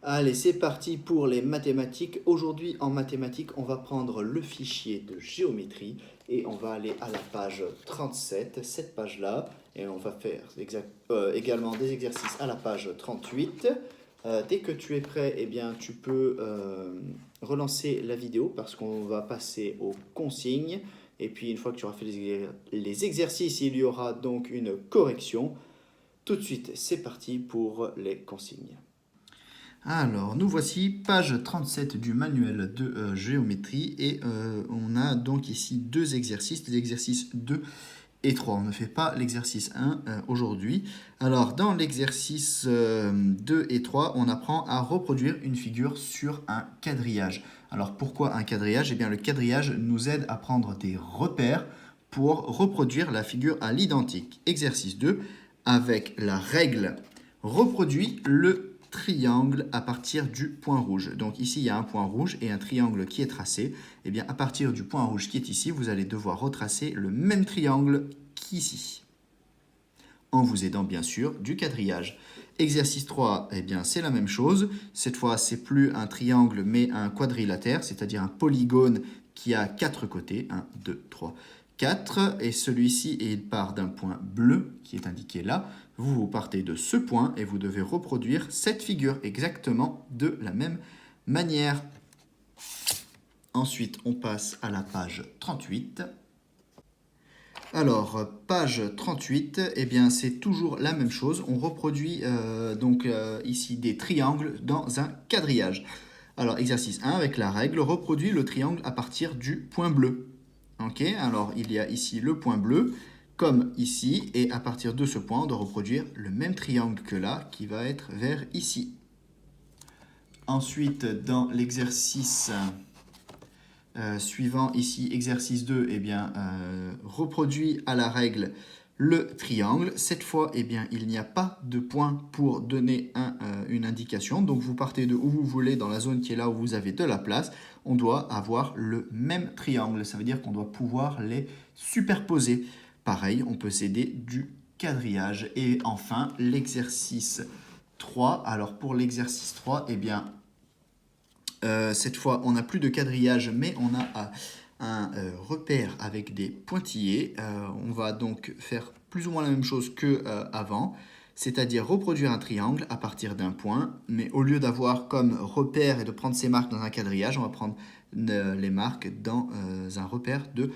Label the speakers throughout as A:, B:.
A: Allez, c'est parti pour les mathématiques. Aujourd'hui, en mathématiques, on va prendre le fichier de géométrie et on va aller à la page 37, cette page-là, et on va faire également des exercices à la page 38. Dès que tu es prêt, eh bien, tu peux relancer la vidéo parce qu'on va passer aux consignes. Et puis, une fois que tu auras fait les exercices, il y aura donc une correction. Tout de suite, c'est parti pour les consignes. Alors, nous voici, page 37 du manuel de géométrie et on a donc ici deux exercices, les exercices 2 et 3. On ne fait pas l'exercice 1 aujourd'hui. Alors, dans l'exercice 2 et 3, on apprend à reproduire une figure sur un quadrillage. Alors, pourquoi un quadrillage? Eh bien, le quadrillage nous aide à prendre des repères pour reproduire la figure à l'identique. Exercice 2, avec la règle, reproduit le triangle à partir du point rouge. Donc ici, il y a un point rouge et un triangle qui est tracé. Et bien, à partir du point rouge qui est ici, vous allez devoir retracer le même triangle qu'ici, en vous aidant bien sûr du quadrillage. Exercice 3, eh bien, c'est la même chose. Cette fois, c'est plus un triangle, mais un quadrilatère, c'est-à-dire un polygone qui a 4 côtés. 1, 2, 3, 4. Et celui-ci, il part d'un point bleu qui est indiqué là. Vous partez de ce point et vous devez reproduire cette figure exactement de la même manière. Ensuite, on passe à la page 38. Alors, page 38, eh bien, c'est toujours la même chose. On reproduit ici des triangles dans un quadrillage. Alors, exercice 1, avec la règle, reproduit le triangle à partir du point bleu. Ok, alors il y a ici le point bleu, comme ici, et à partir de ce point, on doit reproduire le même triangle que là, qui va être vers ici. Ensuite, dans l'exercice suivant, ici, exercice 2, eh bien, reproduit à la règle le triangle. Cette fois, eh bien, il n'y a pas de point pour donner une indication. Donc, vous partez de où vous voulez, dans la zone qui est là où vous avez de la place. On doit avoir le même triangle. Ça veut dire qu'on doit pouvoir les superposer. Pareil, on peut s'aider du quadrillage. Et enfin, l'exercice 3. Alors, pour l'exercice 3, eh bien, cette fois, on n'a plus de quadrillage, mais on a un repère avec des pointillés. On va donc faire plus ou moins la même chose qu'avant, c'est-à-dire reproduire un triangle à partir d'un point, mais au lieu d'avoir comme repère et de prendre ces marques dans un quadrillage, on va prendre les marques dans un repère de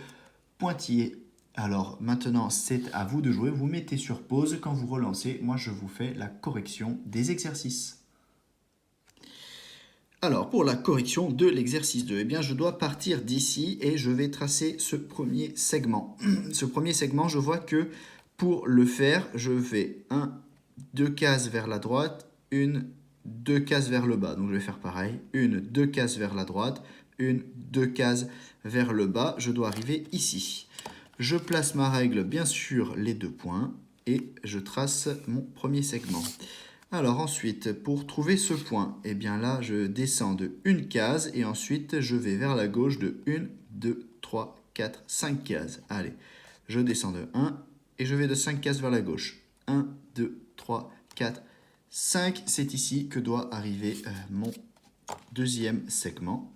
A: pointillés. Alors maintenant, c'est à vous de jouer. Vous mettez sur pause. Quand vous relancez, moi je vous fais la correction des exercices. Alors, pour la correction de l'exercice 2, eh bien, je dois partir d'ici et je vais tracer ce premier segment. Ce premier segment, je vois que pour le faire, je fais 2 cases vers la droite, 2 cases vers le bas. Donc, je vais faire pareil. 2 cases vers la droite, 2 cases vers le bas. Je dois arriver ici. Je place ma règle, bien sûr, les 2 points et je trace mon premier segment. Alors ensuite, pour trouver ce point, eh bien là, je descends de une case et ensuite je vais vers la gauche de 1, 2, 3, 4, 5 cases. Allez, je descends de 1 et je vais de 5 cases vers la gauche. 1, 2, 3, 4, 5. C'est ici que doit arriver mon deuxième segment.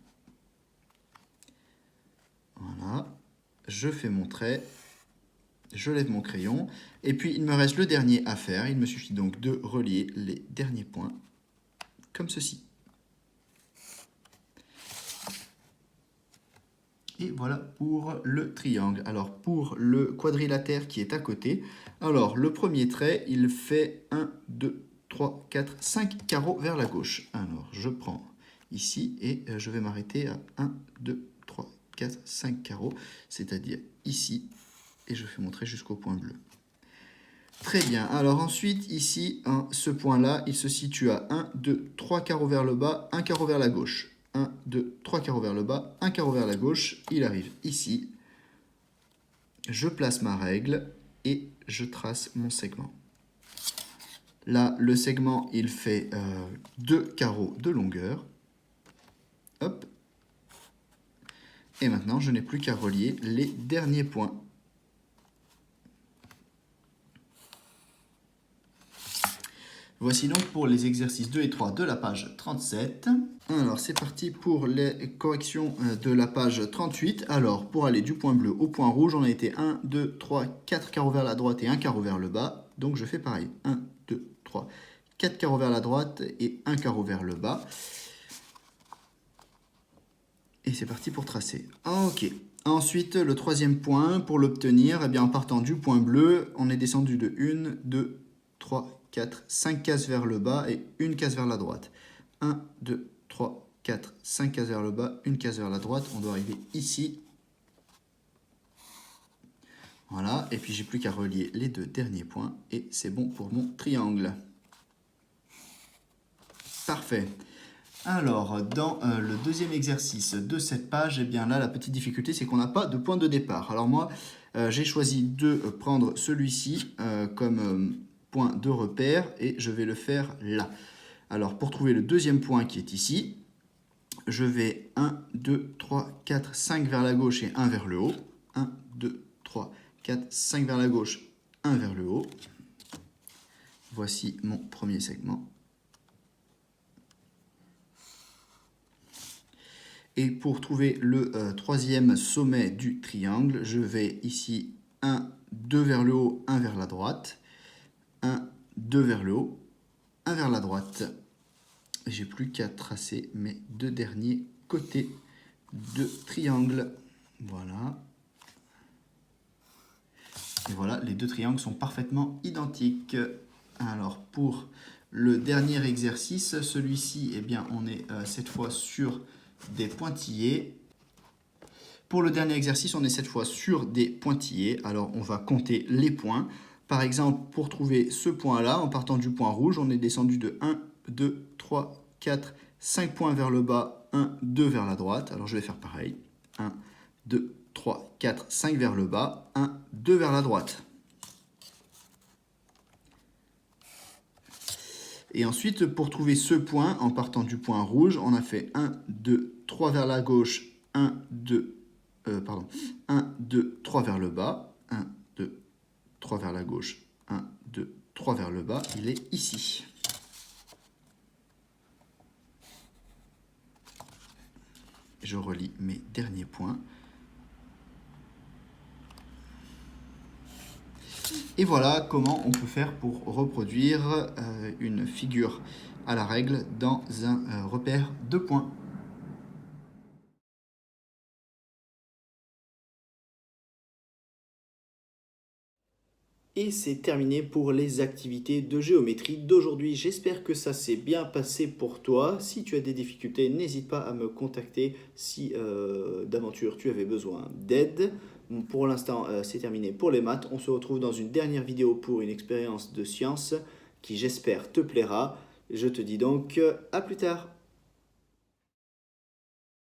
A: Voilà, je fais mon trait. Je lève mon crayon, et puis il me reste le dernier à faire. Il me suffit donc de relier les derniers points, comme ceci. Et voilà pour le triangle. Alors pour le quadrilatère qui est à côté, alors le premier trait, il fait 1, 2, 3, 4, 5 carreaux vers la gauche. Alors je prends ici et je vais m'arrêter à 1, 2, 3, 4, 5 carreaux, c'est-à-dire ici, et je fais mon trait jusqu'au point bleu. Très bien. Alors ensuite, ici, ce point-là, il se situe à 1, 2, 3 carreaux vers le bas, 1 carreau vers la gauche. 1, 2, 3 carreaux vers le bas, 1 carreau vers la gauche. Il arrive ici. Je place ma règle et je trace mon segment. Là, le segment, il fait 2 carreaux de longueur. Hop. Et maintenant, je n'ai plus qu'à relier les derniers points. Voici donc pour les exercices 2 et 3 de la page 37. Alors c'est parti pour les corrections de la page 38. Alors pour aller du point bleu au point rouge, on a été 1, 2, 3, 4 carreaux vers la droite et 1 carreau vers le bas. Donc je fais pareil. 1, 2, 3, 4 carreaux vers la droite et 1 carreau vers le bas. Et c'est parti pour tracer. Ok. Ensuite, le troisième point, pour l'obtenir, eh bien, en partant du point bleu, on est descendu de 1, 2, 3, 4, 5 cases vers le bas et une case vers la droite. 1, 2, 3, 4, 5 cases vers le bas, une case vers la droite. On doit arriver ici. Voilà, et puis j'ai plus qu'à relier les deux derniers points et c'est bon pour mon triangle. Parfait. Alors, dans le deuxième exercice de cette page, eh bien là, la petite difficulté, c'est qu'on n'a pas de point de départ. Alors moi, j'ai choisi de prendre celui-ci comme point de repère et je vais le faire là. Alors, pour trouver le deuxième point qui est ici, je vais 1, 2, 3, 4, 5 vers la gauche et 1 vers le haut. 1, 2, 3, 4, 5 vers la gauche, 1 vers le haut. Voici mon premier segment. Et pour trouver le troisième sommet du triangle, je vais ici 1, 2 vers le haut, 1 vers la droite. 1, 2 vers le haut, 1 vers la droite. J'ai plus qu'à tracer mes deux derniers côtés de triangle. Voilà. Et voilà, les deux triangles sont parfaitement identiques. Alors pour le dernier exercice, celui-ci, eh bien, on est cette fois sur des pointillés. Pour le dernier exercice, on est cette fois sur des pointillés. Alors, on va compter les points. Par exemple, pour trouver ce point-là, en partant du point rouge, on est descendu de 1, 2, 3, 4, 5 points vers le bas, 1, 2 vers la droite. Alors, je vais faire pareil. 1, 2, 3, 4, 5 vers le bas, 1, 2 vers la droite. Et ensuite, pour trouver ce point, en partant du point rouge, on a fait 1, 2, 3 vers la gauche, 1, 2, 3 vers le bas, 1, 2, 3 vers la gauche, 1, 2, 3 vers le bas, il est ici. Je relie mes derniers points. Et voilà comment on peut faire pour reproduire une figure à la règle dans un repère de points. Et c'est terminé pour les activités de géométrie d'aujourd'hui. J'espère que ça s'est bien passé pour toi. Si tu as des difficultés, n'hésite pas à me contacter si d'aventure tu avais besoin d'aide. Pour l'instant, c'est terminé pour les maths. On se retrouve dans une dernière vidéo pour une expérience de science qui, j'espère, te plaira. Je te dis donc à plus tard.